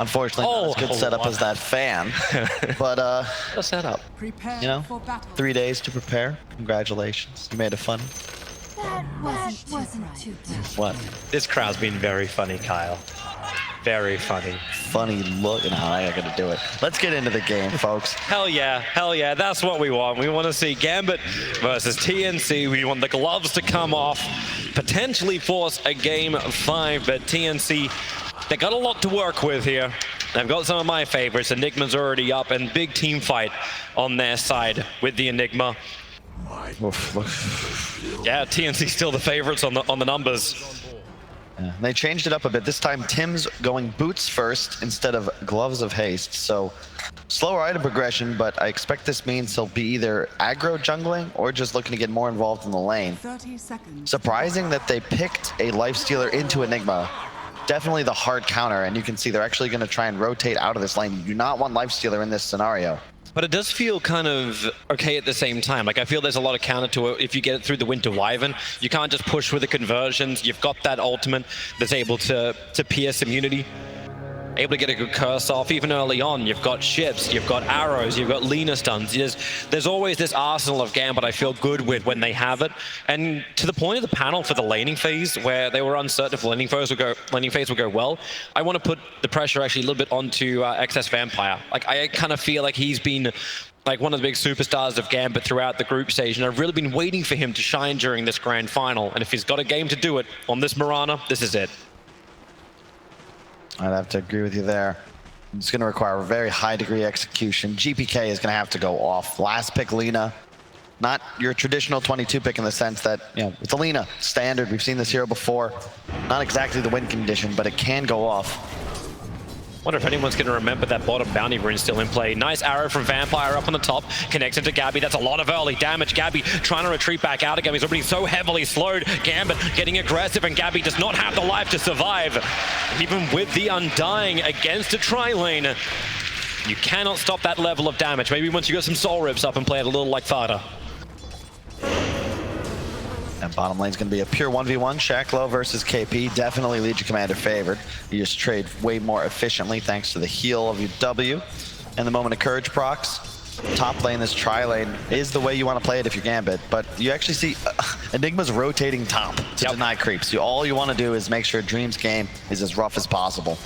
Unfortunately, not as good setup as that fan. But, a setup. You know, 3 days to prepare. Congratulations. You made it fun. That wasn't too bad. What? This crowd's been very funny, Kyle. Very funny. Funny look. No, I ain't gonna do it. Let's get into the game, folks. Hell yeah, that's what we want. We want to see Gambit versus TNC. We want the gloves to come off, potentially force a game 5, but TNC, they got a lot to work with here. They've got some of my favorites. Enigma's already up, and big team fight on their side with the Enigma. Yeah, TNC still the favorites on the numbers. Yeah, they changed it up a bit. This time, Tim's going boots first instead of gloves of haste. So slower item progression, but I expect this means he'll be either aggro jungling or just looking to get more involved in the lane. 30 seconds. Surprising that they picked a lifestealer into Enigma. Definitely the hard counter, and you can see they're actually going to try and rotate out of this lane. You do not want lifestealer in this scenario. But it does feel kind of okay at the same time. Like, I feel there's a lot of counter to it. If you get it through the Winter Wyvern, you can't just push with the conversions. You've got that ultimate that's able to pierce immunity, able to get a good curse off. Even early on, you've got ships, you've got arrows, you've got Lina stuns. There's always this arsenal of Gambit I feel good with when they have it. And to the point of the panel for the laning phase, where they were uncertain if the laning phase would go well, I want to put the pressure actually a little bit onto XS Vampire. Like, I kind of feel like he's been like one of the big superstars of Gambit throughout the group stage, and I've really been waiting for him to shine during this grand final. And if he's got a game to do it on this Mirana, this is it. I'd have to agree with you there. It's going to require a very high degree of execution. GPK is going to have to go off. Last pick, Lina. Not your traditional 22 pick in the sense that, you know, it's a Lina standard. We've seen this hero before. Not exactly the win condition, but it can go off. Wonder if anyone's going to remember that bottom bounty rune still in play. Nice arrow from Vampire up on the top, connects into Gabby. That's a lot of early damage. Gabby trying to retreat back out again. He's already so heavily slowed. Gambit getting aggressive, and Gabby does not have the life to survive. Even with the Undying against a tri-lane, you cannot stop that level of damage. Maybe once you get some soul rips up and play it a little like Fada. And bottom lane's going to be a pure 1v1. Shacklow versus KP. Definitely Legion Commander favored. You just trade way more efficiently thanks to the heal of your W and the Moment of Courage procs. Top lane, this tri-lane, is the way you want to play it if you're Gambit. But you actually see Enigma's rotating top to deny creeps. All you want to do is make sure Dream's game is as rough as possible.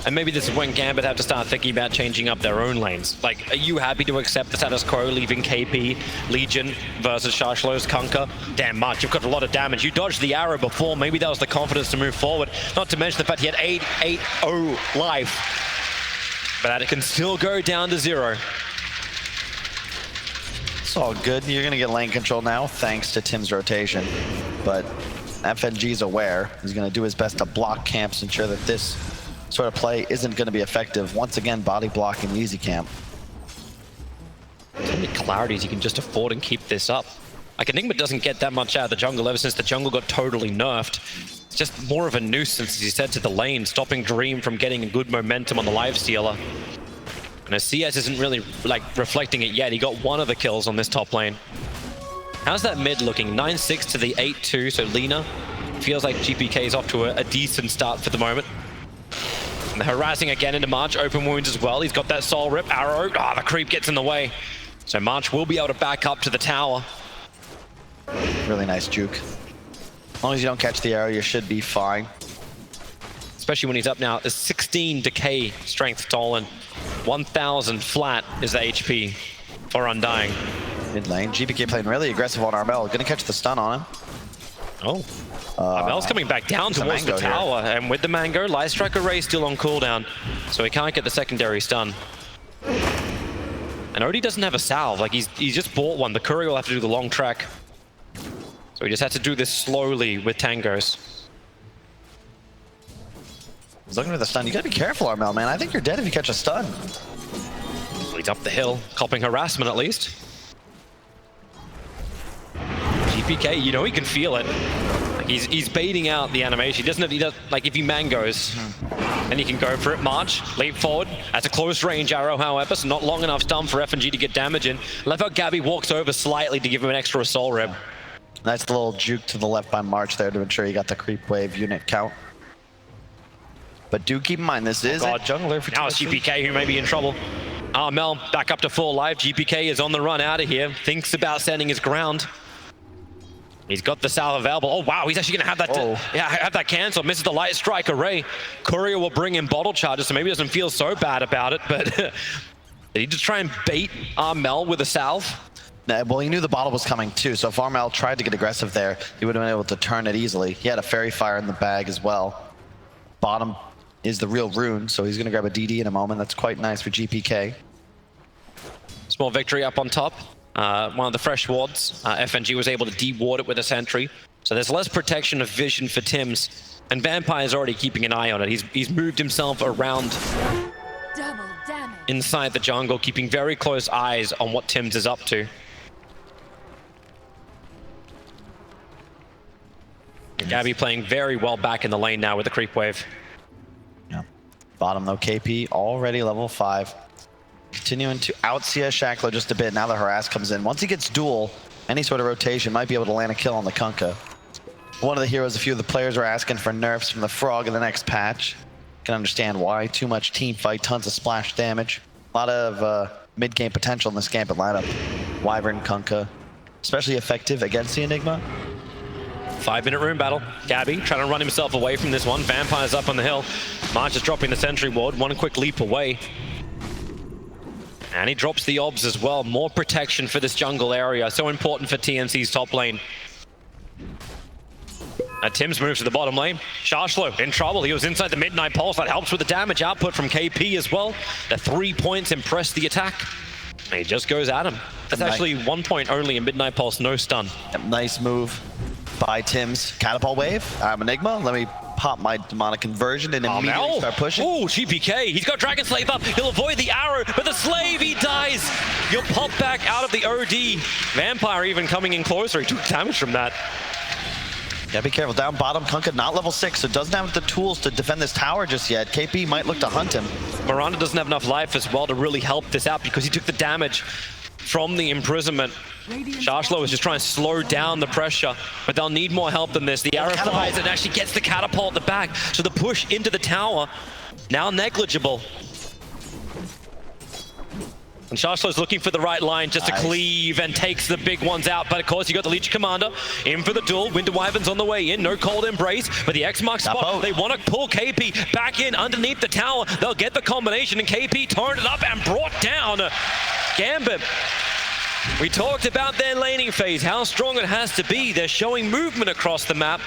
And maybe this is when Gambit have to start thinking about changing up their own lanes. Like, are you happy to accept the status quo, leaving KP, Legion versus Sharslow's Kunkka? Damn much, you've got a lot of damage. You dodged the arrow before, maybe that was the confidence to move forward. Not to mention the fact he had 8-0 life. But that can still go down to 0. It's all good. You're going to get lane control now, thanks to Tim's rotation. But FNG's aware. He's going to do his best to block camps, ensure that this sort of play isn't going to be effective. Once again, body blocking the easy camp. So many clarities you can just afford and keep this up. Like, Enigma doesn't get that much out of the jungle ever since the jungle got totally nerfed. It's just more of a nuisance, as he said, to the lane, stopping Dream from getting a good momentum on the lifestealer. And as CS isn't really, like, reflecting it yet, he got one of the kills on this top lane. How's that mid looking? 9-6 to the 8-2, so Lina feels like GPK is off to a decent start for the moment. And the harassing again into March, open wounds as well. He's got that soul rip, arrow. The creep gets in the way. So March will be able to back up to the tower. Really nice juke. As long as you don't catch the arrow, you should be fine. Especially when he's up now. There's 16 decay strength stolen. 1,000 flat is the HP for Undying. Mid lane, GPK playing really aggressive on Armel. Gonna catch the stun on him. Oh. Armel's coming back down towards the tower, and with the Mango, Light Strike Array still on cooldown, so he can't get the secondary stun. And Odie doesn't have a salve, like he's just bought one. The courier will have to do the long trek. So he just had to do this slowly with tangos. He's looking for the stun. You gotta be careful, Armel, man. I think you're dead if you catch a stun. He's up the hill, copping harassment at least. GPK, you know he can feel it. Like he's baiting out the animation. He does like if he mangoes, and he can go for it. March, leap forward. That's a close range arrow, however, so not long enough stun for FNG to get damage in. Love how Gabby walks over slightly to give him an extra soul rib. Nice little juke to the left by March there to ensure he got the creep wave unit count. But do keep in mind, this is a jungler for now it's TNC. GPK who may be in trouble. Mel back up to 4 life. GPK is on the run out of here. Thinks about standing his ground. He's got the salve available. Oh wow, he's actually gonna have that. Have that cancel. Misses the light strike array. Courier will bring in bottle charges, so maybe doesn't feel so bad about it. But he just try and bait Mel with a salve. Well, he knew the bottle was coming too, so if Armel tried to get aggressive there, he would have been able to turn it easily. He had a fairy fire in the bag as well. Bottom is the real rune, so he's gonna grab a DD in a moment. That's quite nice for GPK. Small victory up on top. One of the fresh wards. FNG was able to de-ward it with a sentry. So there's less protection of vision for Tims. And Vampire's already keeping an eye on it. He's moved himself around Double damage. inside the jungle, keeping very close eyes on what Tims is up to. Gabby playing very well back in the lane now with the creep wave. Yeah. Bottom though, KP already level 5. Continuing to out-CS Shackler just a bit now that Harass comes in. Once he gets duel, any sort of rotation might be able to land a kill on the Kunkka. One of the heroes, a few of the players are asking for nerfs from the Frog in the next patch. Can understand why. Too much team fight, tons of splash damage. A lot of mid-game potential in this Gambit lineup. Wyvern, Kunkka, especially effective against the Enigma. 5-minute room battle. Gabby trying to run himself away from this one. Vampire's up on the hill. March is dropping the sentry ward. One quick leap away. And he drops the obs as well. More protection for this jungle area. So important for TNC's top lane. Tims moves to the bottom lane. Sharshlo in trouble. He was inside the Midnight Pulse. That helps with the damage output from KP as well. The 3 points impress the attack. And he just goes at him. That's actually 1 point only in Midnight Pulse. No stun. Nice move by Tims. Catapult wave. Enigma. Let me pop my demonic conversion and immediately start pushing. Oh, GPK. He's got Dragon Slave up. He'll avoid the arrow, but the Slave, he dies. You'll pop back out of the OD. Vampire even coming in closer. He took damage from that. Yeah, be careful. Down bottom, Kunkka not level 6, so doesn't have the tools to defend this tower just yet. KP might look to hunt him. Miranda doesn't have enough life as well to really help this out because he took the damage from the imprisonment. Sharshlo is just trying to slow down the pressure, but they'll need more help than this. The arrow flies and actually gets the catapult at the back, so the push into the tower, now negligible. And Sharshlo's looking for the right line just to cleave and takes the big ones out. But of course, you got the Leech Commander in for the duel. Winter Wyvern's on the way in. No cold embrace, but the X marks spot. They want to pull KP back in underneath the tower. They'll get the combination, and KP turned it up and brought down Gambit. We talked about their laning phase, how strong it has to be. They're showing movement across the map.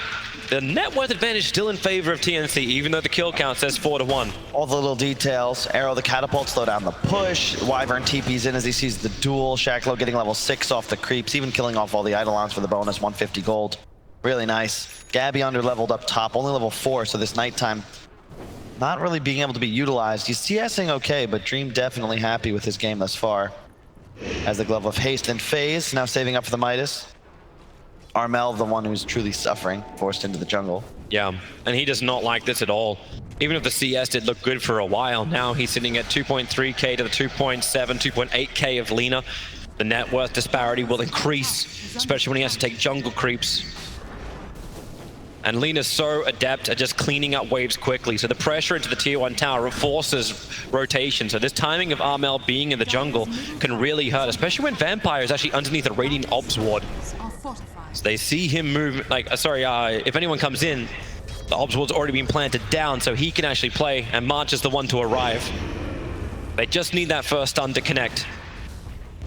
The net worth advantage still in favor of TNC, even though the kill count says 4-1. All the little details. Arrow the catapult, slow down the push. Wyvern TP's in as he sees the duel. Shacklo getting level 6 off the creeps, even killing off all the Eidolons for the bonus, 150 gold. Really nice. Gabby under-leveled up top, only level 4, so this nighttime not really being able to be utilized. He's CSing okay, but Dream definitely happy with his game thus far. Has the Glove of Haste and Phase, now saving up for the Midas. Armel, the one who's truly suffering, forced into the jungle. Yeah, and he does not like this at all. Even if the CS did look good for a while, now he's sitting at 2.3k to the 2.7, 2.8k of Lina. The net worth disparity will increase, especially when he has to take jungle creeps. And Lina's so adept at just cleaning up waves quickly, so the pressure into the tier 1 tower forces rotation. So this timing of Armel being in the jungle can really hurt, especially when Vampire is actually underneath a Radiant Ops ward. So they see him move, if anyone comes in, the Ops ward's already been planted down, so he can actually play, and March is the one to arrive. They just need that first stun to connect.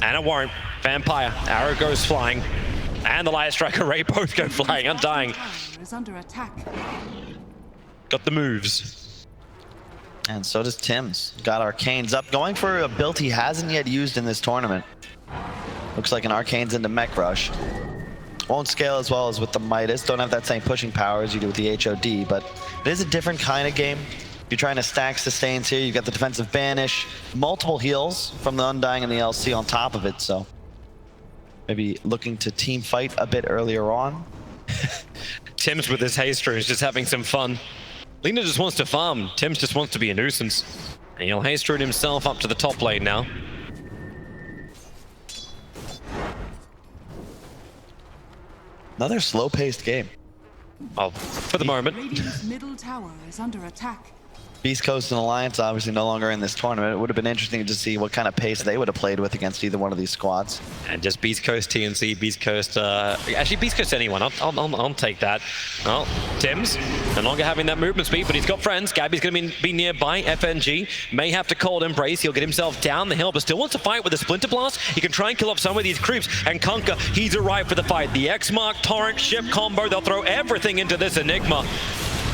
And it won't. Vampire, arrow goes flying. And the Light Strike Array both go flying. Undying is under attack. got the moves. And so does Tims. Got Arcanes up, going for a build he hasn't yet used in this tournament. Looks like an Arcanes into Mech Rush. Won't scale as well as with the Midas. Don't have that same pushing power as you do with the HOD, but it is a different kind of game. You're trying to stack sustains here. You've got the defensive banish, multiple heals from the Undying and the LC on top of it, so maybe looking to team fight a bit earlier on. Tims with his haste rune is just having some fun. Lina just wants to farm. Tims just wants to be a nuisance. And he'll haste rune himself up to the top lane now. Another slow-paced game. Oh, for the moment. Radiant's middle tower is under attack. Beast Coast and Alliance obviously no longer in this tournament. It would have been interesting to see what kind of pace they would have played with against either one of these squads. And just Beast Coast TNC, Beast Coast, actually Beast Coast anyone, I'll take that. Well, Tim's no longer having that movement speed, but he's got friends. Gabby's going to be nearby. FNG may have to cold embrace. He'll get himself down the hill, but still wants to fight with a Splinter Blast. He can try and kill off some of these creeps, and Kunkka, he's arrived for the fight. The X-Mark Torrent ship combo, they'll throw everything into this Enigma.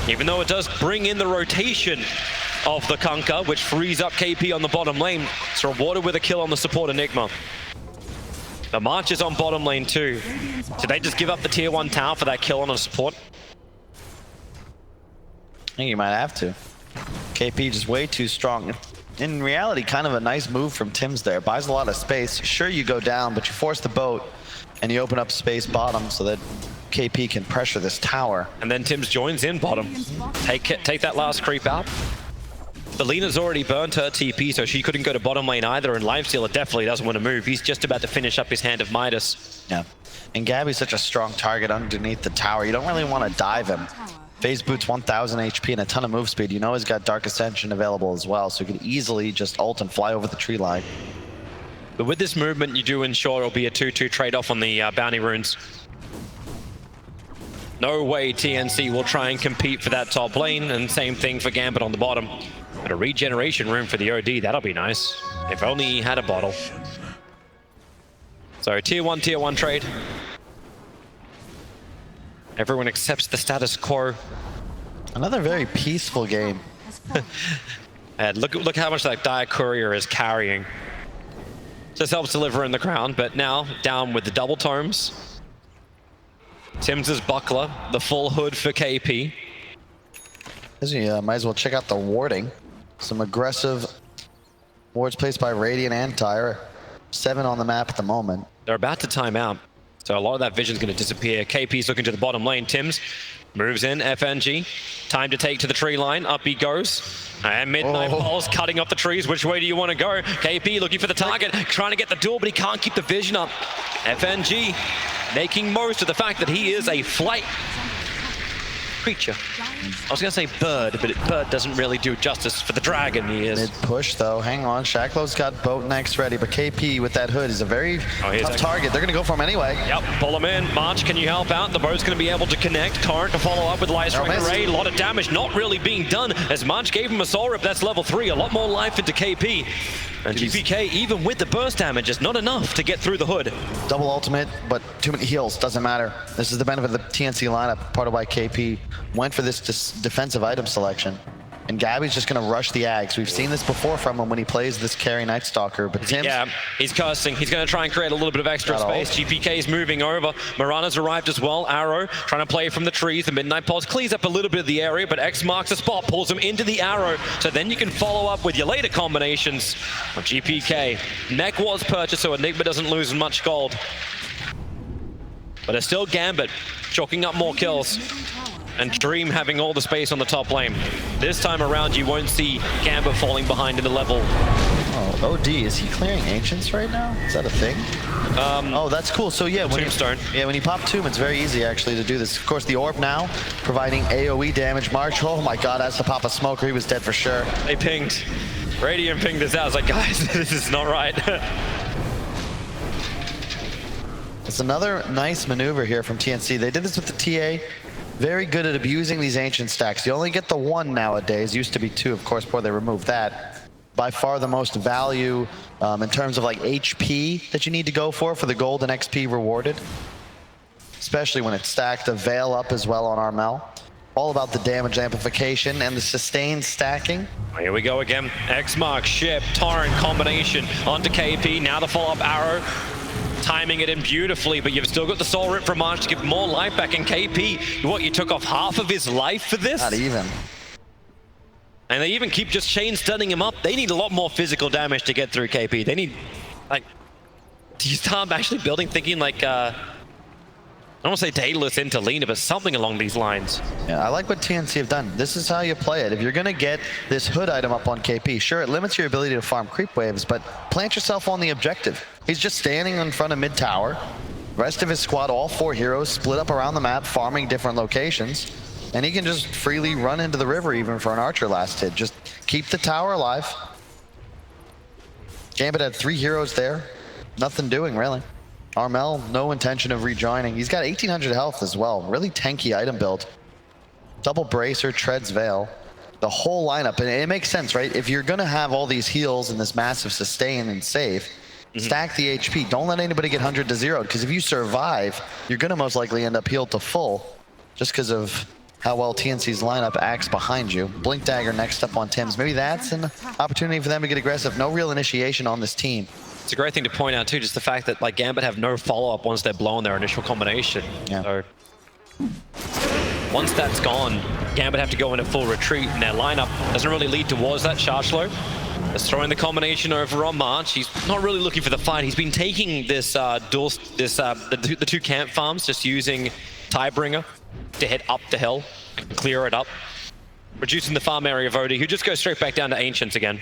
Even though it does bring in the rotation of the Kunkka, which frees up KP on the bottom lane. It's rewarded with a kill on the support Enigma. The March is on bottom lane too. Did they just give up the tier 1 tower for that kill on a support? I think you might have to. KP just way too strong. In reality, kind of a nice move from Tim's there. Buys a lot of space. Sure, you go down, but you force the boat and you open up space bottom so that KP can pressure this tower. And then Tim's joins in bottom. Take that last creep out. But Lena's already burnt her TP, so she couldn't go to bottom lane either, and Lifestealer definitely doesn't want to move. He's just about to finish up his Hand of Midas. Yeah. And Gabby's such a strong target underneath the tower. You don't really want to dive him. Phase Boot's 1000 HP and a ton of move speed. You know he's got Dark Ascension available as well, so he could easily just ult and fly over the tree line. But with this movement, you do ensure it'll be a 2-2 trade-off on the bounty runes. No way TNC will try and compete for that top lane, and same thing for Gambit on the bottom. But a regeneration room for the OD, that'll be nice. If only he had a bottle. So tier 1 trade. Everyone accepts the status quo. Another very peaceful game. And look how much that Dire Courier is carrying. Just helps deliver in the ground, but now down with the double tomes. Tim's buckler, the full hood for KP. Might as well check out the warding. Some aggressive wards placed by Radiant and Tyre. 7 on the map at the moment. They're about to time out, so a lot of that vision's going to disappear. KP's looking to the bottom lane. Tim's moves in, FNG. Time to take to the tree line. Up he goes. And Midnight Pulse cutting up the trees. Which way do you want to go? KP looking for the target, trying to get the duel, but he can't keep the vision up. FNG making most of the fact that he is a flight creature. I was going to say bird, but bird doesn't really do justice for the dragon he is. Mid push though, hang on. Shaklow's got boat next ready, but KP with that hood is a very tough target. They're going to go for him anyway. Yep, pull him in. March, can you help out? The boat's going to be able to connect. Torrent to follow up with Light Strike Array. A lot of damage not really being done as March gave him a soul rip. That's level 3. A lot more life into KP. And GPK, even with the burst damage, is not enough to get through the hood. Double ultimate, but too many heals. Doesn't matter. This is the benefit of the TNC lineup. Part of why KP went for this defensive item selection. And Gabby's just going to rush the Ags. We've seen this before from him when he plays this carry Night Stalker. But Tim's... Yeah, he's cursing. He's going to try and create a little bit of extra space. GPK's moving over. Mirana's arrived as well. Arrow trying to play from the trees. The Midnight Pulse clears up a little bit of the area, but X marks a spot, pulls him into the Arrow. So then you can follow up with your later combinations of GPK. Neck was purchased, so Enigma doesn't lose much gold. But it's still Gambit chalking up more kills. And Dream having all the space on the top lane. This time around, you won't see Gambit falling behind in the level. Oh, OD, is he clearing Ancients right now? Is that a thing? Oh, that's cool. So yeah, Tombstone. When you pop Tomb, it's very easy actually to do this. Of course, the Orb now providing AoE damage. March, oh my god, has to pop a smoker. He was dead for sure. They pinged. Radiant pinged this out. I was like, guys, this is not right. It's another nice maneuver here from TNC. They did this with the TA. Very good at abusing these ancient stacks. You only get the 1 nowadays. Used to be 2, of course, before they removed that. By far the most value in terms of like HP that you need to go for the gold and XP rewarded. Especially when it's stacked. A Veil up as well on Armel. All about the damage amplification and the sustained stacking. Here we go again. X-Mark, Ship, Torrent combination onto KP. Now the follow-up Arrow. Timing it in beautifully, but you've still got the soul rip from March to give more life back. In KP, what, you took off half of his life for this? Not even. And they even keep just chain stunning him up. They need a lot more physical damage to get through KP. They need, like, do you start actually building, thinking like, I don't want to say Daedalus into Lena, but something along these lines. Yeah, I like what TNC have done. This is how you play it. If you're going to get this hood item up on KP, sure, it limits your ability to farm creep waves, but plant yourself on the objective. He's just standing in front of mid tower. Rest of his squad, all 4 heroes, split up around the map, farming different locations. And he can just freely run into the river even for an archer last hit. Just keep the tower alive. Gambit had 3 heroes there. Nothing doing, really. Armel, no intention of rejoining. He's got 1800 health as well. Really tanky item build. Double Bracer, Treads Veil. The whole lineup, and it makes sense, right? If you're going to have all these heals and this massive sustain and save, stack the HP. Don't let anybody get 100 to 0, because if you survive, you're going to most likely end up healed to full, just because of how well TNC's lineup acts behind you. Blink Dagger next up on Tim's. Maybe that's an opportunity for them to get aggressive. No real initiation on this team. It's a great thing to point out too, just the fact that like Gambit have no follow-up once they're blown their initial combination. Yeah. So once that's gone, Gambit have to go into full retreat, and their lineup doesn't really lead towards that charge slow. Just throwing the combination over on March. He's not really looking for the fight. He's been taking this the two camp farms, just using Tidebringer to hit up the hill and clear it up, reducing the farm area of Odie, who just goes straight back down to Ancients again.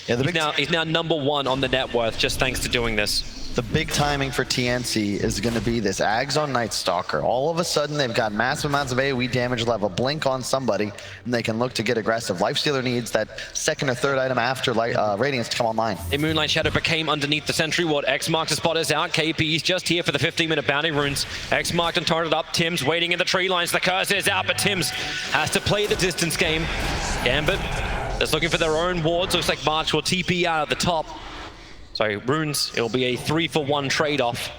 Yeah, he's now #1 on the net worth just thanks to doing this. The big timing for TNC is going to be this Ags on Night Stalker. All of a sudden, they've got massive amounts of AoE damage level. Blink on somebody, and they can look to get aggressive. Lifestealer needs that second or third item after Radiance to come online. A Moonlight Shadow became underneath the Sentry Ward. X marks the spot is out. KP's just here for the 15-minute bounty runes. X marked and targeted up. Tim's waiting in the tree lines. The curse is out, but Tim's has to play the distance game. Gambit is looking for their own wards. Looks like March will TP out at the top. So runes, it'll be a 3-for-1 trade-off.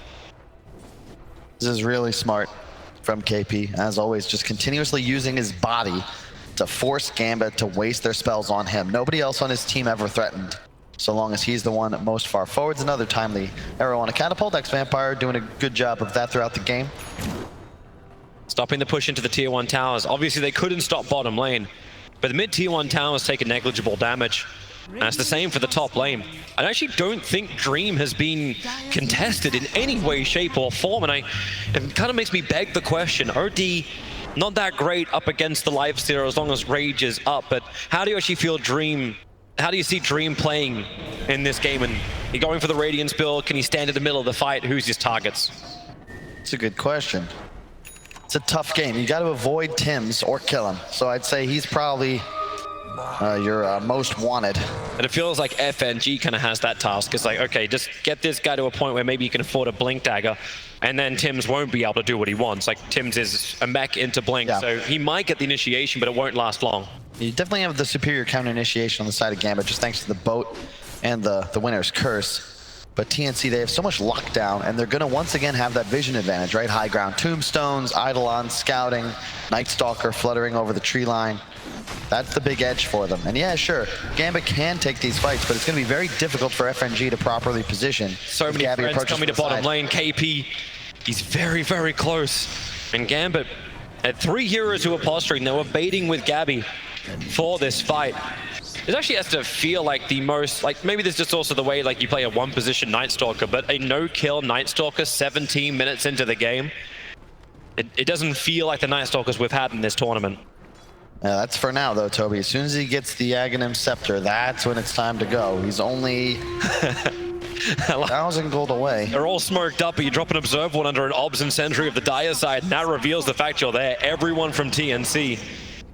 This is really smart from KP, as always, just continuously using his body to force Gambit to waste their spells on him. Nobody else on his team ever threatened, so long as he's the one most far forwards. Another timely arrow on a catapult. X-Vampire doing a good job of that throughout the game. Stopping the push into the tier 1 towers. Obviously they couldn't stop bottom lane, but the mid tier 1 towers take a negligible damage. And it's the same for the top lane. I actually don't think Dream has been contested in any way, shape, or form, and it kind of makes me beg the question. OD, not that great up against the Lifestealer as long as Rage is up, but how do you actually feel Dream, how do you see Dream playing in this game? And he going for the Radiance build? Can he stand in the middle of the fight? Who's his targets? It's a good question. It's a tough game. You got to avoid Tim's or kill him. So I'd say he's probably your most wanted. And it feels like FNG kind of has that task. It's like, okay, just get this guy to a point where maybe you can afford a Blink Dagger, and then Tim's won't be able to do what he wants. Like, Tim's is a mech into Blink, so he might get the initiation, but it won't last long. You definitely have the superior counter initiation on the side of Gambit, just thanks to the boat and the Winner's Curse. But TNC, they have so much lockdown, and they're going to once again have that vision advantage, right? High ground tombstones, Eidolon, scouting, Night Stalker fluttering over the tree line. That's the big edge for them. And yeah, sure, Gambit can take these fights, but it's going to be very difficult for FNG to properly position. So many friends coming to bottom lane. KP, he's very, very close. And Gambit had 3 heroes who were posturing. They were baiting with Gabby for this fight. It actually has to feel like the most, like maybe there's just also the way like you play a 1-position Night Stalker, but a no-kill Night Stalker 17 minutes into the game, it doesn't feel like the Night Stalkers we've had in this tournament. Yeah, that's for now though, Toby. As soon as he gets the Aghanim Scepter, that's when it's time to go. He's only 1,000 gold away. They're all smoked up, but you drop an Observe one under an Obs and Sentry of the Dire side, and that reveals the fact you're there. Everyone from TNC,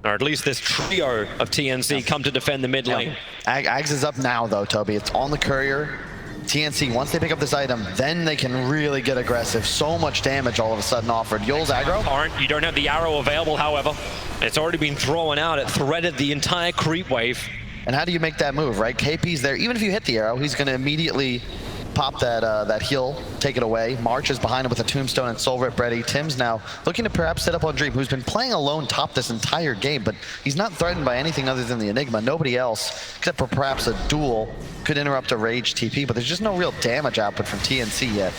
or at least this trio of TNC, come to defend the mid lane. Ags is up now though, Toby. It's on the courier. TNC, once they pick up this item, then they can really get aggressive. So much damage all of a sudden offered. Yul's aggro. You don't have the arrow available, however. It's already been thrown out. It threaded the entire creep wave. And how do you make that move, right? KP's there. Even if you hit the arrow, he's going to immediately pop that heal, take it away. March is behind him with a Tombstone and Soul Rip ready. Tim's now looking to perhaps set up on Dream, who's been playing alone top this entire game, but he's not threatened by anything other than the Enigma. Nobody else, except for perhaps a duel, could interrupt a Rage TP, but there's just no real damage output from TNC yet.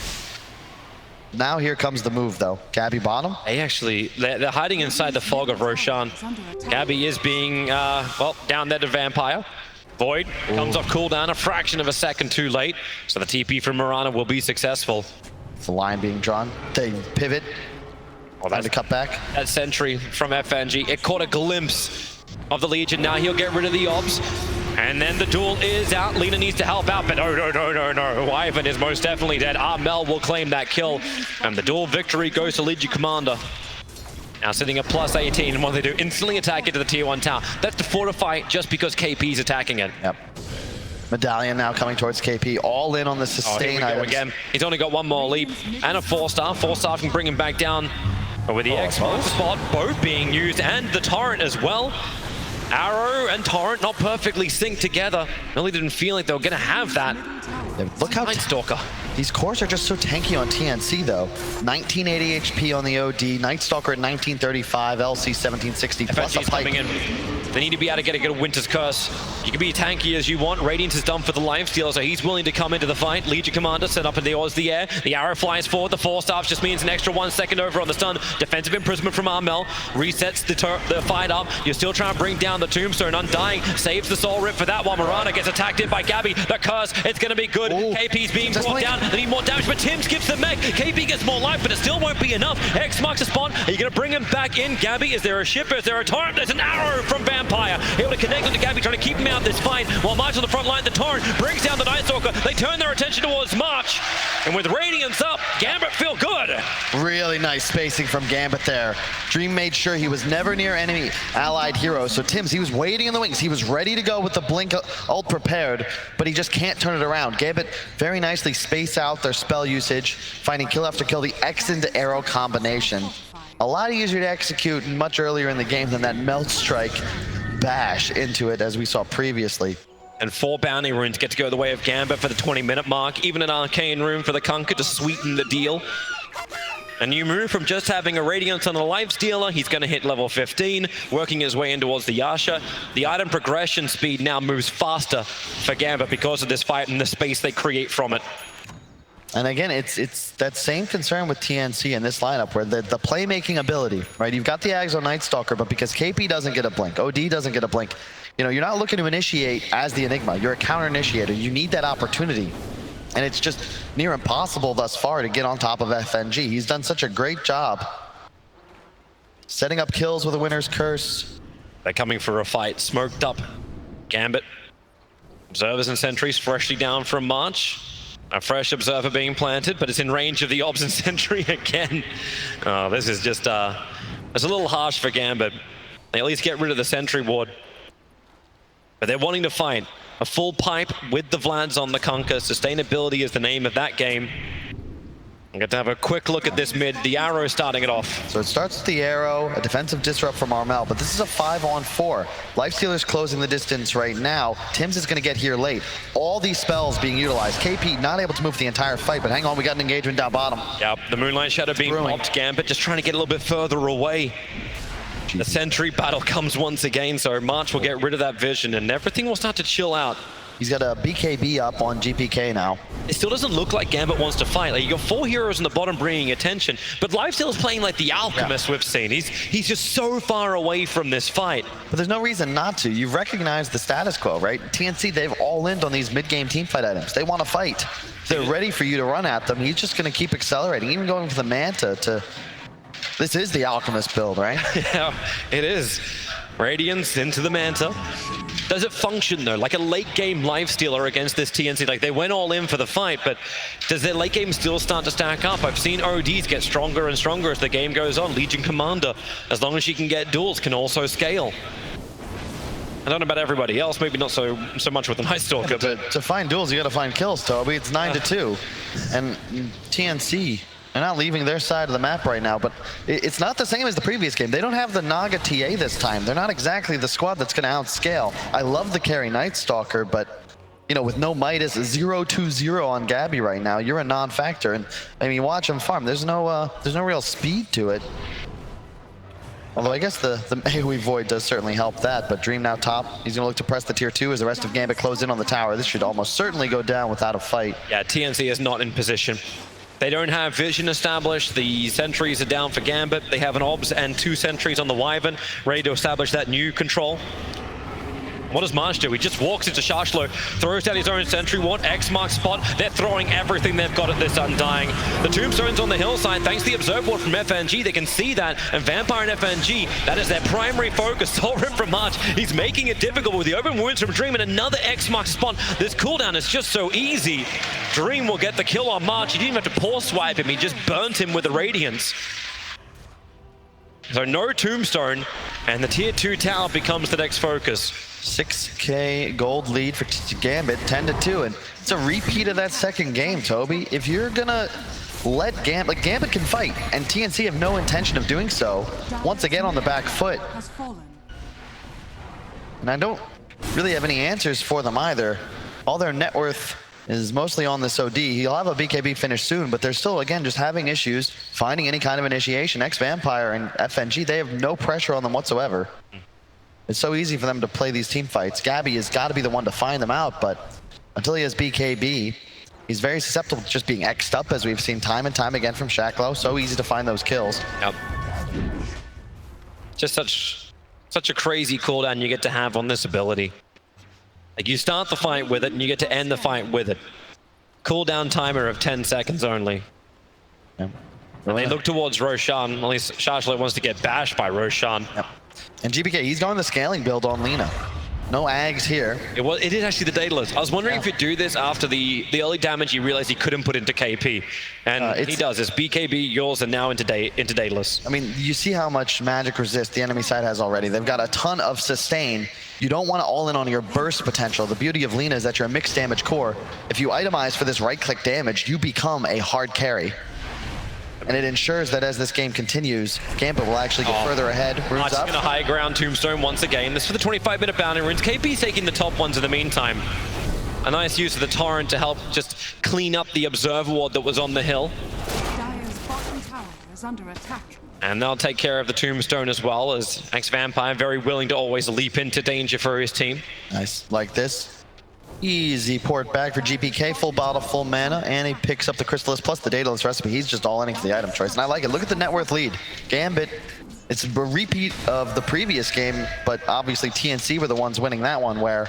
Now here comes the move though. Gabby bottom. They're hiding inside the fog of Roshan. Gabby is being, well, down there to Vampire. Void comes off cooldown a fraction of a second too late, so the TP from Mirana will be successful. It's the line being drawn. They pivot. That's a cut back. That Sentry from FNG, it caught a glimpse of the Legion. Now he'll get rid of the Obs. And then the duel is out. Lina needs to help out, but no. Ivan is most definitely dead. Armel will claim that kill. And the duel victory goes to Legion Commander. Now sitting at plus 18, and what they do, instantly attack into the tier 1 tower. That's to fortify just because KP's attacking it. Yep. Medallion now coming towards KP, all in on the sustain items. Again. He's only got one more leap and a 4-star. 4-star can bring him back down. But with the X-Mark spot both being used and the Torrent as well. Arrow and Torrent not perfectly synced together. Really didn't feel like they were going to have that. Look how Night Stalker. These cores are just so tanky on TNC though. 1980 HP on the OD, Night Stalker at 1935, LC 1760 plus a FNG's pipe. coming in. They need to be able to get a Winter's Curse. You can be tanky as you want. Radiance is done for the lifesteal, so he's willing to come into the fight. Legion Commander set up in the air. The arrow flies forward. The 4-star just means an extra 1 second over on the stun. Defensive imprisonment from Armel resets the fight up. You're still trying to bring down the Tombstone. Undying saves the soul rip for that one. Marana gets attacked in by Gabby. The curse, it's going to be good. Ooh. KP's being brought down. They need more damage, but Tim skips the mech. KP gets more life, but it still won't be enough. X marks the spawn. Are you going to bring him back in? Gabby, is there a ship? Is there a torrent? There's an arrow from Vampire. Able to connect with the Gabby, trying to keep him out of this fight. While March on the front line, the torrent brings down the Night Stalker. They turn their attention towards March. And with Radiance up, Gambit feel good. Really nice spacing from Gambit there. Dream made sure he was never near enemy allied heroes. So Tim's, he was waiting in the wings. He was ready to go with the blink ult prepared, but he just can't turn it around. Gambit very nicely space out their spell usage, finding kill after kill, the X into arrow combination. A lot easier to execute much earlier in the game than that Melt Strike bash into it as we saw previously. And 4 bounty runes get to go the way of Gambit for the 20-minute mark. Even an arcane rune for the Kunkka to sweeten the deal. A new move from just having a Radiance on a lifestealer. He's going to hit level 15, working his way in towards the Yasha. The item progression speed now moves faster for Gambit because of this fight and the space they create from it. And again, it's that same concern with TNC in this lineup where the playmaking ability, right? You've got the Ags on Night Stalker, but because KP doesn't get a blink, OD doesn't get a blink, you know, you're not looking to initiate as the Enigma. You're a counter initiator. You need that opportunity. And it's just near impossible thus far to get on top of FNG. He's done such a great job setting up kills with a Winter's Curse. They're coming for a fight. Smoked up. Gambit. Observers and sentries freshly down from March. A fresh observer being planted, but it's in range of the obs and sentry again. Oh, this is just, it's a little harsh for Gambit. They at least get rid of the sentry ward. But they're wanting to fight. A full pipe with the Vlads on the Kunkka. Sustainability is the name of that game. I'm going to have a quick look at this mid. The arrow starting it off. So it starts with the arrow, a defensive disrupt from Armel, but this is a 5-on-4. Lifestealer's closing the distance right now. Tim's is going to get here late. All these spells being utilized. KP not able to move the entire fight, but hang on, we got an engagement down bottom. Yep, the Moonlight Shadow being popped. Gambit just trying to get a little bit further away. The sentry battle comes once again, so March will get rid of that vision and everything will start to chill out. He's got a BKB up on GPK now. It still doesn't look like Gambit wants to fight. Like, you got 4 heroes in the bottom bringing attention, but Lifesteal's playing like the Alchemist we've seen. He's just so far away from this fight. But there's no reason not to. You've recognized the status quo, right? TNC, they've all in on these mid-game teamfight items. They want to fight. They're ready for you to run at them. He's just going to keep accelerating, even going for the Manta to... This is the Alchemist build, right? Yeah, it is. Radiance into the Manta. Does it function though, like a late game lifestealer against this TNC? Like, they went all in for the fight, but does their late game still start to stack up? I've seen ODs get stronger and stronger as the game goes on. Legion Commander, as long as she can get duels, can also scale. I don't know about everybody else, maybe not so much with the Night Stalker, but to find duels, you got to find kills, Toby. It's 9-2, and TNC, they're not leaving their side of the map right now, but it's not the same as the previous game. They don't have the Naga TA this time. They're not exactly the squad that's going to outscale. I love the carry Night Stalker, but you know, with no Midas, 0-2-0 on Gabby right now, you're a non-factor. And I mean, watch him farm. There's no real speed to it. Although I guess the AoE Void does certainly help that, but Dream now top. He's going to look to press the tier 2 as the rest of Gambit close in on the tower. This should almost certainly go down without a fight. yeah, TNC is not in position. They don't have vision established. The sentries are down for Gambit. They have an obs and 2 sentries on the Wyvern, ready to establish that new control. What does March do? He just walks into Shashlo, throws out his own sentry ward, X marks spot. They're throwing everything they've got at this Undying. The Tombstone's on the hillside. Thanks to the Observe Ward from FNG, they can see that. And Vampire and FNG, that is their primary focus. Soul Rip from March. He's making it difficult with the open wounds from Dream and another X marks spot. This cooldown is just so easy. Dream will get the kill on March. He didn't even have to pause swipe him. He just burnt him with the Radiance. So no tombstone, and the tier 2 tower becomes the next focus. 6K gold lead for Gambit, 10-2, and it's a repeat of that second game, Toby. If you're gonna let Gambit can fight, and TNC have no intention of doing so, once again on the back foot. And I don't really have any answers for them either. All their net worth is mostly on this OD. He'll have a BKB finish soon, but they're still, again, just having issues finding any kind of initiation. Ex-Vampire and FNG, they have no pressure on them whatsoever. It's so easy for them to play these team fights. Gabby has got to be the one to find them out, but until he has BKB, he's very susceptible to just being X'd up, as we've seen time and time again from Shacklow. So easy to find those kills. Yep. Just such a crazy cooldown you get to have on this ability. Like, you start the fight with it, and you get to end the fight with it. Cooldown timer of 10 seconds only. Yeah. And they look towards Roshan. At least Shashlet wants to get bashed by Roshan. Yep. And GPK, he's going the scaling build on Lina. No Ags here. It is actually the Daedalus. I was wondering if he'd do this after the early damage he realized he couldn't put into KP. And he does. It's BKB, yours, and now into Daedalus. I mean, you see how much magic resist the enemy side has already. They've got a ton of sustain. You don't want to all in on your burst potential. The beauty of Lina is that you're a mixed damage core. If you itemize for this right-click damage, you become a hard carry. And it ensures that as this game continues, Gambit will actually get further ahead. Arch's going to high ground Tombstone once again. This for the 25-minute bounty runes. KP's taking the top ones in the meantime. A nice use of the Torrent to help just clean up the Observer Ward that was on the hill. Dire's bottom tower is under attack. And they'll take care of the Tombstone as well, as Ex-Vampire very willing to always leap into danger for his team. Nice, like this. Easy port back for GPK, full bottle, full mana, and he picks up the Crystallis plus the Daedalus recipe. He's just all in for the item choice, and I like it. Look at the net worth lead. Gambit, it's a repeat of the previous game, but obviously TNC were the ones winning that one, where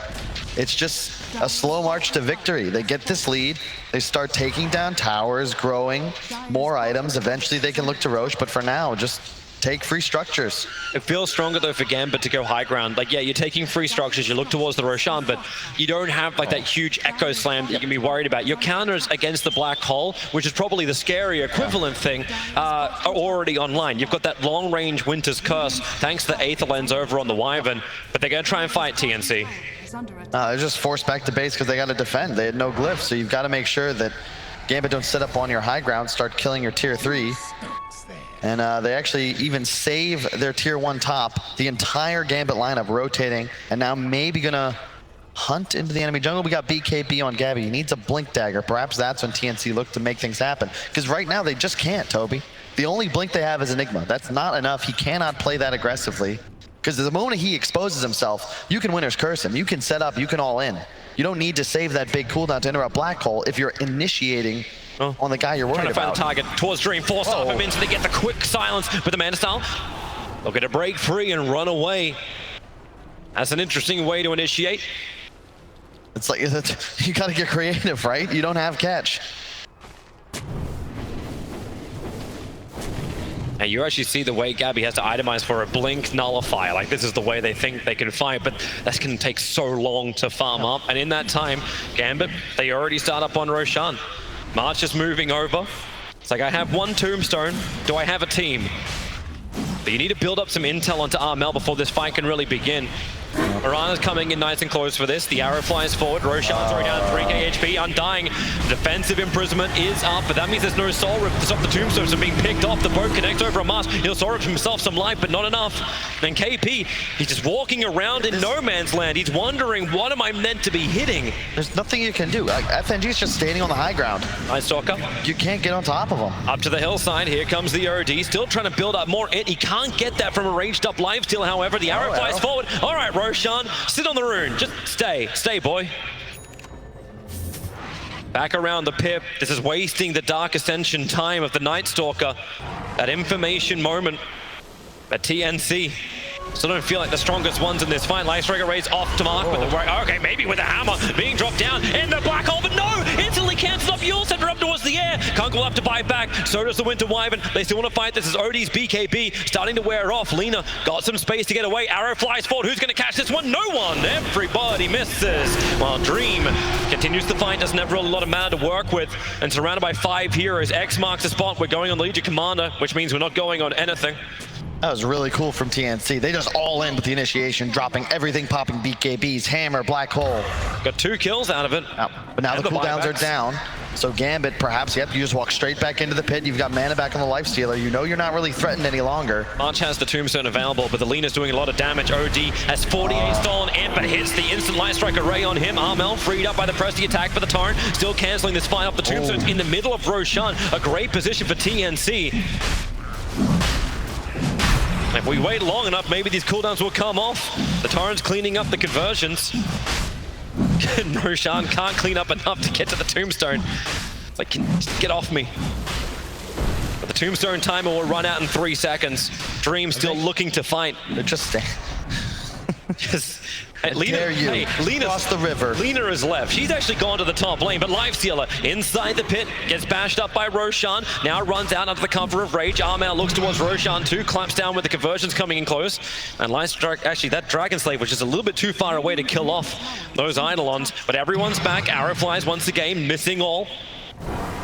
it's just a slow march to victory. They get this lead, they start taking down towers, growing more items. Eventually they can look to Roche, but for now, just take free structures. It feels stronger though for Gambit to go high ground. Like, yeah, you're taking free structures, you look towards the Roshan, but you don't have like that huge echo slam that you can be worried about. Your counters against the black hole, which is probably the scary equivalent thing, are already online. You've got that long range Winter's Curse, thanks to the Aether Lens over on the Wyvern, but they're gonna try and fight TNC. They're just forced back to base because they got to defend. They had no glyphs, so you've got to make sure that Gambit don't set up on your high ground, start killing your tier 3. And they actually even save their tier 1 top, the entire Gambit lineup rotating, and now maybe gonna hunt into the enemy jungle. We got BKB on Gabby. He needs a Blink Dagger. Perhaps that's when TNC look to make things happen. Because right now they just can't, Toby. The only Blink they have is Enigma. That's not enough. He cannot play that aggressively. Because the moment he exposes himself, you can Winter's Curse him. You can set up, you can all in. You don't need to save that big cooldown to interrupt Black Hole if you're initiating on the guy you're worried about. Trying to find a target towards Dream, force off him in so they get the quick silence with the Mana Style. They'll get a break free and run away. That's an interesting way to initiate. It's like, you gotta get creative, right? You don't have catch. And you actually see the way Gabby has to itemize for a Blink Nullifier. Like, this is the way they think they can fight, but that's going to take so long to farm up. And in that time, Gambit, they already start up on Roshan. March is moving over. It's like, I have one Tombstone. Do I have a team? But you need to build up some intel onto Armel before this fight can really begin. Mirana's coming in nice and close for this. The arrow flies forward. Roshan's already down 3k HP. Undying. Defensive imprisonment is up, but that means there's no soul rip to stop the tombstones from being picked off. The boat connects over a mast. He'll soul rip himself some life, but not enough. And KP, he's just walking around in no man's land. He's wondering, what am I meant to be hitting? There's nothing you can do. FNG's just standing on the high ground. Nice Stalker. You can't get on top of him. Up to the hillside. Here comes the OD. Still trying to build up more. He can't get that from a ranged up lifesteal, however. The arrow flies forward. All right, Roshan, sit on the rune. Just stay, boy. Back around the pip. This is wasting the Dark Ascension time of the Night Stalker. That information moment. But TNC still don't feel like the strongest ones in this fight. Lightstriker raised off to mark with the okay, maybe with a hammer being dropped down in the black hole, but no! Instantly cancels off. You'll send her up towards the air. Kunk will have to bite back. So does the Winter Wyvern. They still want to fight. This is OD's BKB starting to wear off. Lina got some space to get away. Arrow flies forward. Who's going to catch this one? No one. Everybody misses. While Dream continues to fight. Doesn't have really a lot of mana to work with. And surrounded by 5 heroes. X marks the spot. We're going on the Legion Commander, which means we're not going on anything. That was really cool from TNC. They just all in with the initiation, dropping everything, popping BKBs, hammer, black hole. Got 2 kills out of it. But now And the cooldowns are buybacks. down. So Gambit, perhaps, yep, you just walk straight back into the pit. You've got mana back on the Lifestealer. You know you're not really threatened any longer. Arch has the Tombstone available, but the Lena's doing a lot of damage. OD has 48 stolen in, but hits the instant Light Strike array on him. Armel freed up by the press the attack for the Torrent, still cancelling this fight off the Tombstones in the middle of Roshan. A great position for TNC. If we wait long enough, maybe these cooldowns will come off. The Torrent's cleaning up the conversions. Roshan can't clean up enough to get to the Tombstone. It's like, just get off me. But the Tombstone timer will run out in 3 seconds. Dream still looking to fight. They're just Lena, dare you. Lena's, Cross the river. Lena is left. She's actually gone to the top lane, but Lifestealer inside the pit gets bashed up by Roshan. Now runs out under the cover of Rage. Armel looks towards Roshan too, clamps down with the conversions coming in close. And Light Strike, actually that Dragon Slave was just a little bit too far away to kill off those Eidolons. But everyone's back. Arrow flies once again, missing all.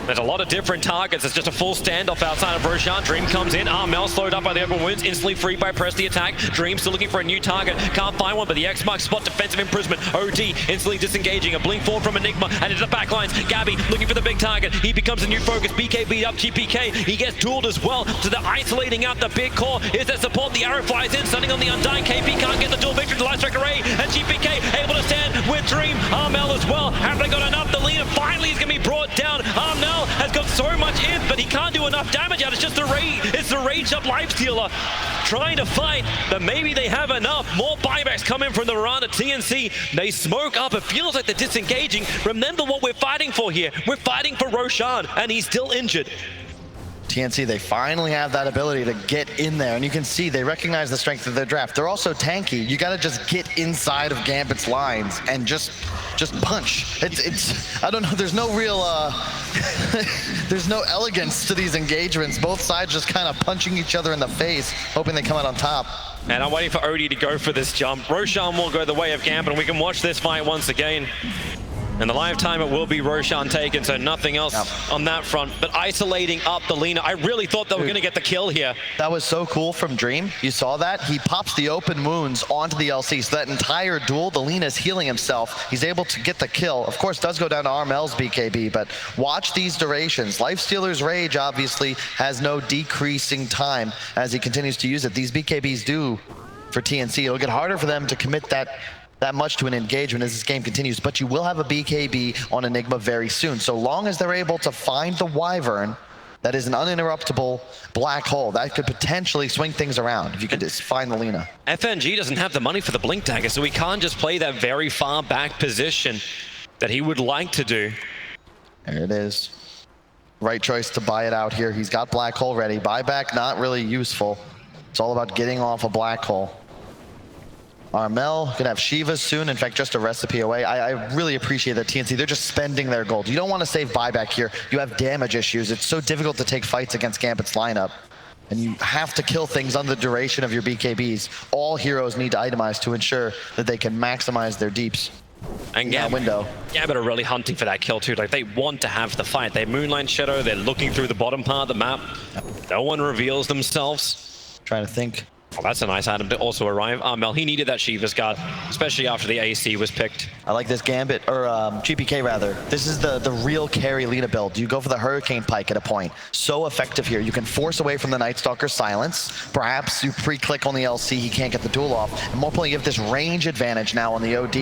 There's a lot of different targets. It's just a full standoff outside of Roshan. Dream comes in. Armel slowed up by the open wounds. Instantly freed by Press the attack. Dream still looking for a new target. Can't find one, but the X marks spot defensive imprisonment. OD instantly disengaging. A blink forward from Enigma and into the back lines. Gabby looking for the big target. He becomes a new focus. BKB up GPK. He gets dueled as well. So they're isolating out the big core. Is there support? The arrow flies in. Stunning on the Undying. KP can't get the duel victory. The Light Strike array. And GPK able to stand with Dream. Armel as well. Have they got enough? The leader finally is going to be brought down. Armel has got so much in, but he can't do enough damage out. It's just the rage. It's the rage up Lifestealer trying to fight, but maybe they have enough. More buybacks coming from the Miranda TNC. They smoke up. It feels like they're disengaging. Remember what we're fighting for here. We're fighting for Roshan, and he's still injured. TNC, they finally have that ability to get in there, and you can see they recognize the strength of their draft. They're also tanky. You got to just get inside of Gambit's lines and just punch. It's I don't know. There's no real there's no elegance to these engagements. Both sides just kind of punching each other in the face, hoping they come out on top. And I'm waiting for Odie to go for this jump. Roshan will go the way of Gambit, and we can watch this fight once again. And the live time, it will be Roshan taken, so nothing else on that front. But isolating up the Lena, I really thought they were going to get the kill here. That was so cool from Dream. You saw that? He pops the open wounds onto the LC, so that entire duel, the Lena's healing himself. He's able to get the kill. Of course, does go down to Armel's BKB, but watch these durations. Lifestealer's Rage obviously has no decreasing time as he continues to use it. These BKBs do for TNC. It'll get harder for them to commit that much to an engagement as this game continues, but you will have a BKB on Enigma very soon. So long as they're able to find the Wyvern, that is an uninterruptible black hole. That could potentially swing things around if you could just find the Lena. FNG doesn't have the money for the Blink Dagger, so he can't just play that very far back position that he would like to do. There it is. Right choice to buy it out here. He's got black hole ready. Buyback, not really useful. It's all about getting off a black hole. Armel gonna have Shivas soon. In fact, just a recipe away. I really appreciate that TNC. They're just spending their gold. You don't want to save buyback here. You have damage issues. It's so difficult to take fights against Gambit's lineup. And you have to kill things on the duration of your BKBs. All heroes need to itemize to ensure that they can maximize their deeps. And Gambit are really hunting for that kill too. Like, they want to have the fight. They Moonlight Shadow. They're looking through the bottom part of the map. No one reveals themselves. Trying to think. Oh, that's a nice item to also arrive. Armel, he needed that Shiva's guard, especially after the AC was picked. I like this Gambit, or GPK rather. This is the real carry Lena build. You go for the Hurricane Pike at a point. So effective here. You can force away from the Night Stalker's silence. Perhaps you pre-click on the LC, he can't get the duel off. And more importantly, you have this range advantage now on the OD.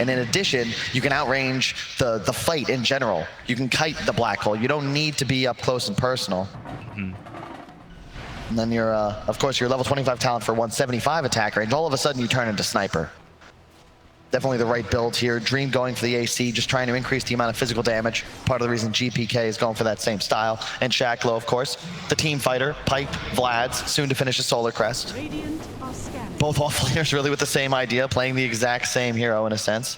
And in addition, you can outrange the fight in general. You can kite the black hole. You don't need to be up close and personal. And then you're, of course, your level 25 talent for 175 attack range. All of a sudden, you turn into Sniper. Definitely the right build here. Dream going for the AC, just trying to increase the amount of physical damage. Part of the reason GPK is going for that same style. And Shacklow, of course, the team fighter. Pipe, Vlad's, soon to finish a Solar Crest. Both offlaners really with the same idea, playing the exact same hero in a sense.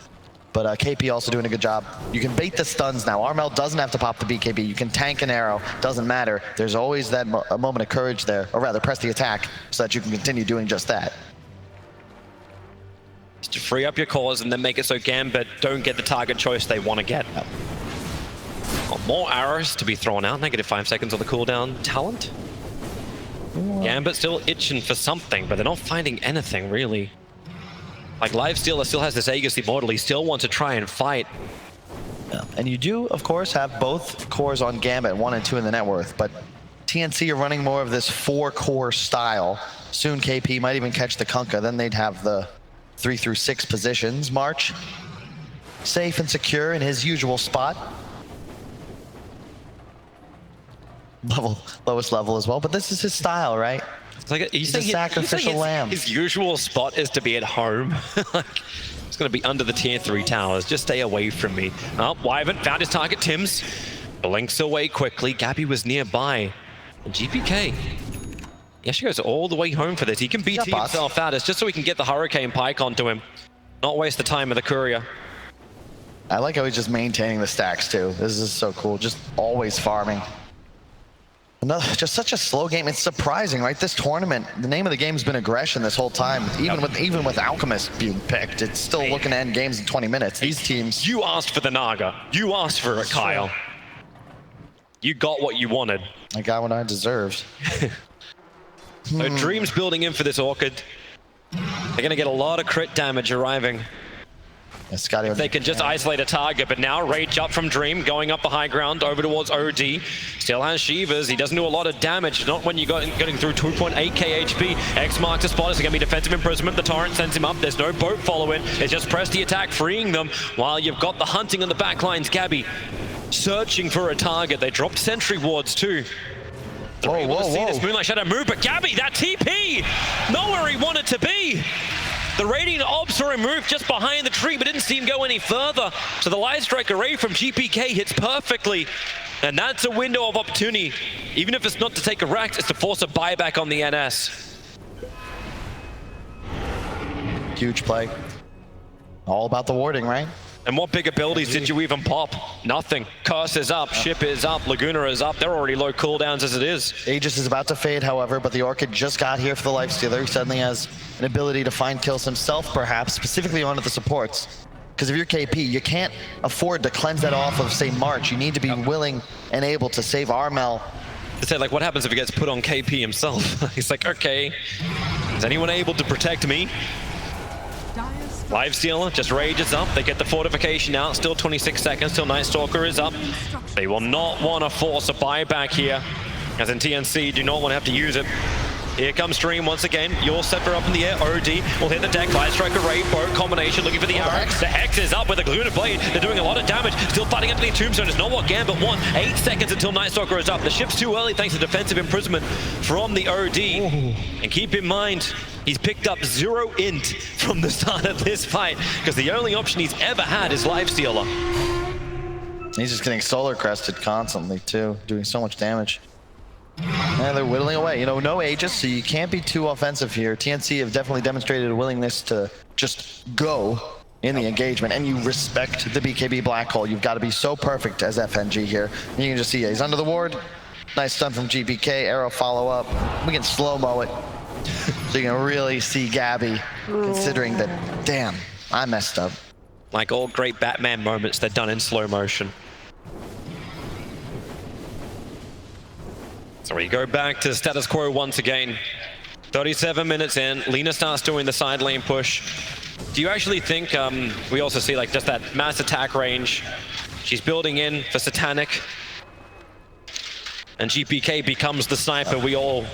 But KP also doing a good job. You can bait the stuns now. Armel doesn't have to pop the BKB. You can tank an arrow. Doesn't matter. There's always that a moment of courage there. Or rather, press the attack so that you can continue doing just that. Just to free up your cores and then make it so Gambit don't get the target choice they want to get. More arrows to be thrown out. -5 seconds on the cooldown talent. Gambit still itching for something, but they're not finding anything, really. Like, Livestealer still has this Aegis Immortal. He still wants to try and fight. Yeah. And you do, of course, have both cores on Gambit, 1 and 2 in the net worth, but TNC are running more of this 4-core style. Soon KP might even catch the Kunkka, then they'd have the 3 through 6 positions. March, safe and secure in his usual spot. Lowest level as well, but this is his style, right? It's like he's a sacrificial lamb. His usual spot is to be at home. Like, it's going to be under the tier 3 towers. Just stay away from me. Oh, Wyvern found his target, Tims. Blinks away quickly. Gabby was nearby. And GPK. Yeah, she goes all the way home for this. He can BT himself out. It's just so he can get the Hurricane Pike onto him. Not waste the time of the Courier. I like how he's just maintaining the stacks too. This is so cool. Just always farming. Just such a slow game. It's surprising, right? This tournament, the name of the game's been aggression this whole time. Even with Alchemist being picked, it's still looking to end games in 20 minutes. These teams. You asked for the Naga. You asked for it, Kyle. You got what you wanted. I got what I deserved. So Dream's building in for this Orchid. They're going to get a lot of crit damage arriving. If they can just isolate a target, but now Rage up from Dream, going up the high ground, over towards OD. Still has Shivas, he doesn't do a lot of damage, not when you're getting through 2.8k HP. X marks the spot, it's going to be defensive imprisonment, the Torrent sends him up, there's no boat following, it's just press the attack, freeing them, while you've got the hunting on the back lines. Gabby searching for a target, they dropped sentry wards too. They're able to see this Moonlight Shadow move, but Gabby, that TP, not where he wanted to be. The Radiant Ops were removed just behind the tree, but didn't see him go any further. So the Light Strike array from GPK hits perfectly. And that's a window of opportunity. Even if it's not to take a Rex, it's to force a buyback on the NS. Huge play. All about the warding, right? And what big abilities did you even pop? Nothing. Curse is up, Ship is up, Laguna is up. They're already low cooldowns as it is. Aegis is about to fade, however, but the Orchid just got here for the Lifestealer. He suddenly has an ability to find kills himself, perhaps, specifically onto the supports. Because if you're KP, you can't afford to cleanse that off of, say, March. You need to be willing and able to save Armel. To say, like, what happens if he gets put on KP himself? He's like, okay, is anyone able to protect me? Livestealer just rages up. They get the fortification out. Still 26 seconds till Night Stalker is up. They will not want to force a buyback here, as in TNC do not want to have to use it. Here comes Dream once again. You're set for up in the air. OD will hit the deck. Light Strike array, boat combination, looking for the arrow. The Hex is up with a Laguna Blade. They're doing a lot of damage. Still fighting into the Tombstone. It's not what Gambit wants. 8 seconds until Night Stalker is up. The ship's too early thanks to defensive imprisonment from the OD. And keep in mind, he's picked up 0 int from the start of this fight, because the only option he's ever had is Livestealer. He's just getting solar crested constantly too, doing so much damage. And they're whittling away. You know, no Aegis, so you can't be too offensive here. TNC have definitely demonstrated a willingness to just go in the engagement, and you respect the BKB Black Hole. You've got to be so perfect as FNG here. And you can just see he's under the ward. Nice stun from GPK, arrow follow up. We can slow-mo it. So you can really see Gabby considering that, damn, I messed up. Like all great Batman moments, they're done in slow motion. So we go back to status quo once again. 37 minutes in, Lina starts doing the side lane push. Do you actually think, we also see like just that mass attack range. She's building in for Satanic. And GPK becomes the sniper we all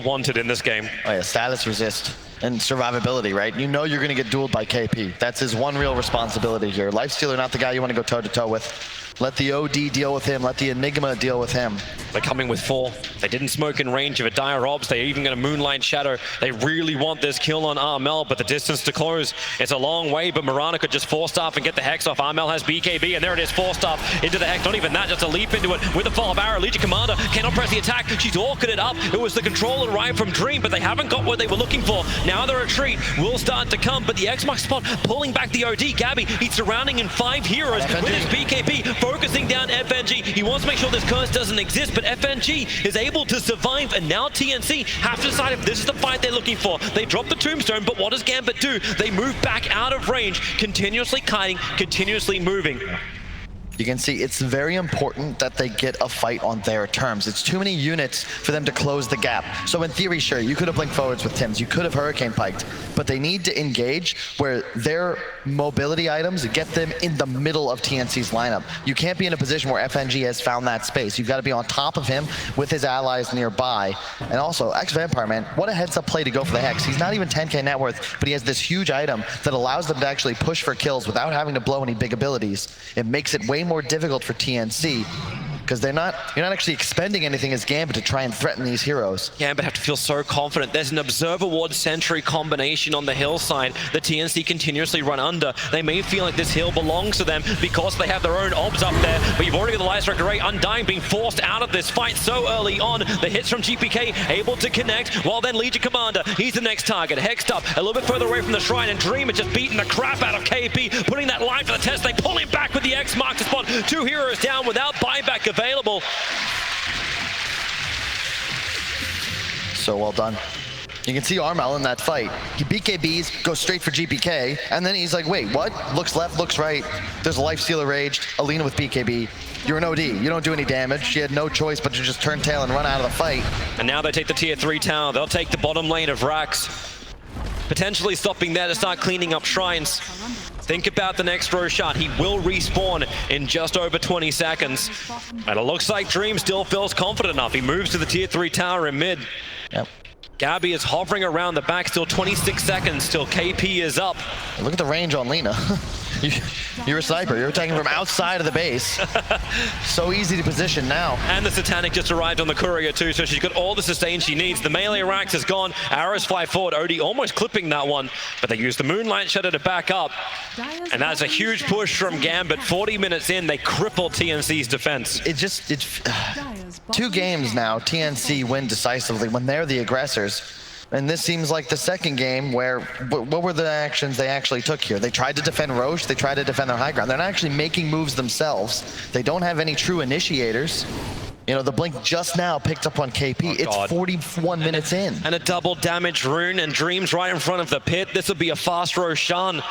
wanted in this game. Oh yeah, status resist and survivability, right? You know you're gonna get dueled by KP. That's his one real responsibility here. Lifestealer, not the guy you want to go toe-to-toe with. Let the OD deal with him. Let the Enigma deal with him. They're coming with 4. They didn't smoke in range of a Dire Ops. They're even going to Moonlight Shadow. They really want this kill on Armel, but the distance to close, it's a long way. But Mirana could just 4-staff and get the Hex off. Armel has BKB, and there it is, 4-staff into the Hex. Not even that, just a leap into it with a fall of arrow. Legion Commander cannot press the attack. She's orchid it up. It was the control arrived from Dream, but they haven't got what they were looking for. Now the retreat will start to come, but the X-Mark spot pulling back the OD. Gabby, he's surrounding in 5 heroes with his BKB, focusing down FNG. He wants to make sure this curse doesn't exist, but FNG is able to survive, and now TNC have to decide if this is the fight they're looking for. They drop the Tombstone, but what does Gambit do? They move back out of range, continuously kiting, continuously moving. You can see it's very important that they get a fight on their terms. It's too many units for them to close the gap. So in theory, sure, you could have blinked forwards with Tims, you could have hurricane piked, but they need to engage where their mobility items get them in the middle of TNC's lineup. You can't be in a position where FNG has found that space. You've got to be on top of him with his allies nearby. And also, X-Vampire, man, what a heads-up play to go for the Hex. He's not even 10k net worth, but he has this huge item that allows them to actually push for kills without having to blow any big abilities. It makes it way more difficult for TNC because you're not actually expending anything as Gambit to try and threaten these heroes. Gambit have to feel so confident. There's an Observer Ward Sentry combination on the hillside that TNC continuously run under. They may feel like this hill belongs to them because they have their own obs up there, but you've already got the Light Strike Array. Undying being forced out of this fight so early on. The hits from GPK able to connect, while then Legion Commander, he's the next target. Hexed up a little bit further away from the shrine, and Dream is just beating the crap out of KP, putting that line for the test. They pull him back with the X mark to spot. 2 heroes down without buyback available. So well done. You can see Armel in that fight. He beat KBs, goes straight for GPK, and then he's like, wait, what? Looks left, looks right. There's a Lifestealer raged. Alina with BKB. You're an OD. You don't do any damage. She had no choice but to just turn tail and run out of the fight. And now they take the tier 3 tower. They'll take the bottom lane of Rax. Potentially stopping there to start cleaning up shrines. Think about the next Roshan. He will respawn in just over 20 seconds. And it looks like Dream still feels confident enough. He moves to the tier 3 tower in mid. Yep. Gabby is hovering around the back, still 26 seconds till KP is up. Look at the range on Lina. You're a sniper. You're attacking from outside of the base. So easy to position now. And the Satanic just arrived on the courier too, so she's got all the sustain she needs. The melee Rax is gone. Arrows fly forward. Odie almost clipping that one, but they use the Moonlight Shadow to back up. And that's a huge push from Gambit. 40 minutes in, they cripple TNC's defense. It's 2 games now, TNC win decisively when they're the aggressors. And this seems like the second game where, what were the actions they actually took here? They tried to defend Roche, they tried to defend their high ground. They're not actually making moves themselves. They don't have any true initiators. You know, the blink just now picked up on KP. It's 41 minutes in. And a double damage rune, and Dream's right in front of the pit. This will be a fast Roshan.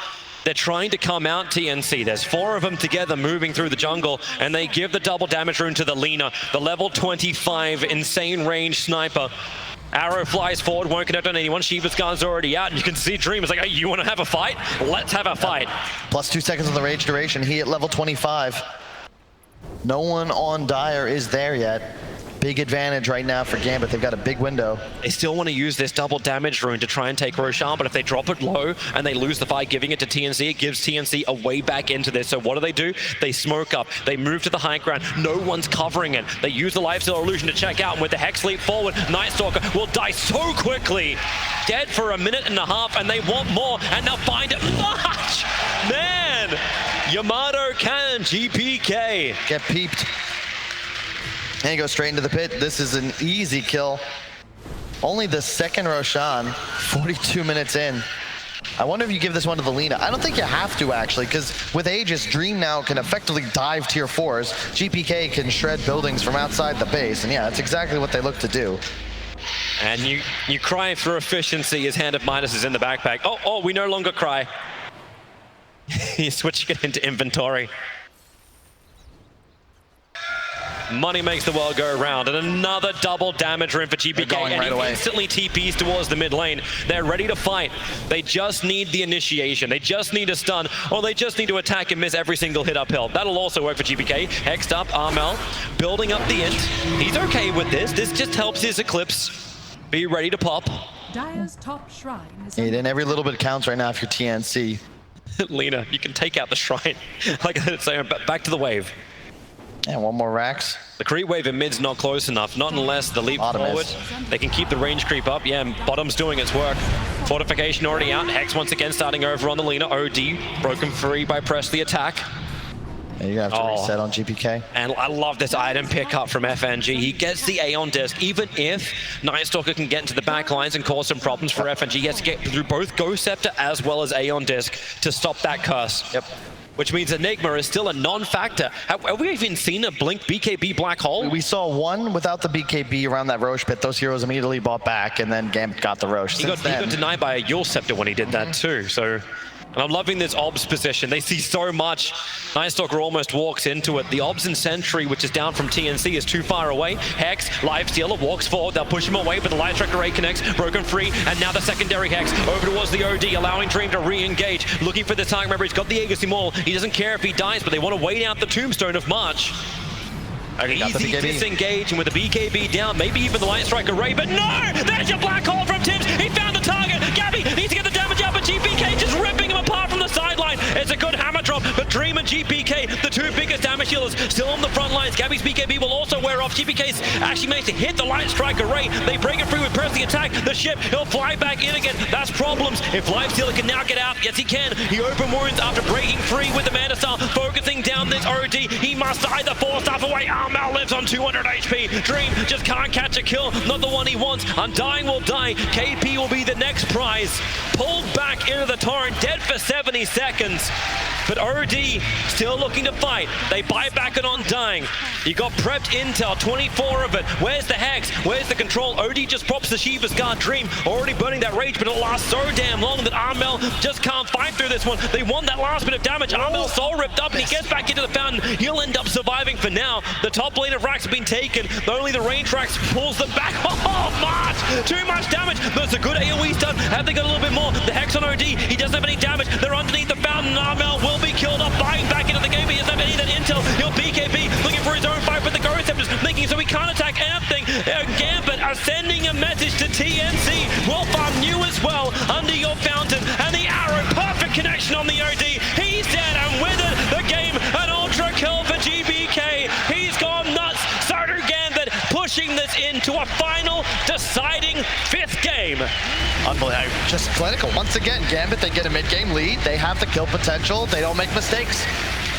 They're trying to come out TNC. There's 4 of them together moving through the jungle, and they give the double damage rune to the Lina, the level 25 insane range sniper. Arrow flies forward, won't connect on anyone. Shiva's Guard's already out, and you can see Dream is like, hey, you want to have a fight? Let's have a fight. Plus 2 seconds on the rage duration. He at level 25. No one on Dire is there yet. Big advantage right now for Gambit. They've got a big window. They still want to use this double damage rune to try and take Roshan, but if they drop it low and they lose the fight, giving it to TNC, it gives TNC a way back into this. So what do? They smoke up. They move to the high ground. No one's covering it. They use the Lifesteal Illusion to check out, and with the Hex leap forward, Night Stalker will die so quickly. Dead for a minute and a half, and they want more, and they'll find it much. Man, Yamato Cannon, GPK. Get peeped. And he goes straight into the pit. This is an easy kill. Only the second Roshan, 42 minutes in. I wonder if you give this one to the Lina. I don't think you have to, actually, because with Aegis, Dream now can effectively dive tier 4s. GPK can shred buildings from outside the base, and yeah, that's exactly what they look to do. And you cry for efficiency. His Hand of Midas is in the backpack. Oh, we no longer cry. He's switching it into inventory. Money makes the world go round, and another double damage rune for GPK, and right away. Instantly TPs towards the mid lane. They're ready to fight. They just need the initiation. They just need a stun, or they just need to attack and miss every single hit uphill. That'll also work for GPK. Hexed up, Armel, building up the int. He's okay with this. This just helps his Eclipse be ready to pop. Dire's top shrine is And every little bit counts right now if you're TNC. Lina, you can take out the shrine. Like I said, back to the wave. And one more Rax. The creep wave in mid's not close enough, not unless the leap forward. They can keep the range creep up. Yeah, and bottom's doing its work. Fortification already out. Hex once again starting over on the Lina. OD broken free by press the attack. And you have to reset on GPK. And I love this item pickup from FNG. He gets the Aeon Disc. Even if Night Stalker can get into the back lines and cause some problems for FNG, he has to get through both Ghost Scepter as well as Aeon Disc to stop that curse. Yep. Which means Enigma is still a non-factor. Have we even seen a Blink BKB Black Hole? We saw one without the BKB around that Roche pit. Those heroes immediately bought back, and then Gambit got the Roche. He got denied by a Yule Scepter when he did that too, so And I'm loving this Obs position. They see so much. Nightstalker almost walks into it. The Obs and Sentry, which is down from TNC, is too far away. Hex, Lifestealer, walks forward. They'll push him away, but the Light Strike Array connects. Broken free, and now the secondary Hex over towards the OD, allowing Dream to re-engage. Looking for the target. Remember, he's got the Aegis Immortal. He doesn't care if he dies, but they want to wait out the Tombstone of March. Easy disengage, and with the BKB down, maybe even the Light Strike Array, but no! There's your black hole from Tibbs! He found the target! Gabby needs to get the damage out, but GPK just ripping him apart from the sideline. It's a good hammer drop, but Dream and GPK, the two biggest damage dealers, still on the front lines. Gabby's BKB will also wear off. GPK's actually managed to hit the Light Strike Array. They break it free with pressing attack. The ship, he'll fly back in again. That's problems. If Lifestealer can now get out, yes he can. He open wounds after breaking free with the Mana Style, focusing down this OD. He must die the 4-staff away. Armel lives on 200 HP. Dream just can't catch a kill. Not the one he wants. Undying will die. KP will be the next prize. Pulled back into the torrent, dead for 70 seconds. But OD still looking to fight. They buy back an Undying. You got prepped intel, 24 of it. Where's the Hex? Where's the control? OD just props the Shiva's Guard. Dream already burning that rage, but it lasts so damn long that Armel just can't fight through this one. They want that last bit of damage. Armel's soul ripped up, and he gets back into the fountain. He'll end up surviving for now. The top lane of Rax have been taken. Only the range Rax pulls them back. Oh, March! Too much damage. There's a good AoE stun. Have they got a little bit more? The Hex on OD. He doesn't have any damage. They're underneath the fountain. Armel will be killed off, buying back into the game. He doesn't have any of that intel. He'll BKB, looking for his own fight, but the Ghost Scepters making so he can't attack anything. Gambit are sending a message to TNC. We'll farm you as well under your fountain. And the arrow, perfect connection on the OD. He's dead, and with it, the game, an ultra kill for GBK. He's gone nuts. So do Gambit, pushing this into a final deciding 5th game. Unbelievable. Just clinical. Once again, Gambit, they get a mid-game lead. They have the kill potential. They don't make mistakes.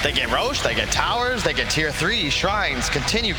They get Roche, they get towers, they get tier 3 shrines. Continue.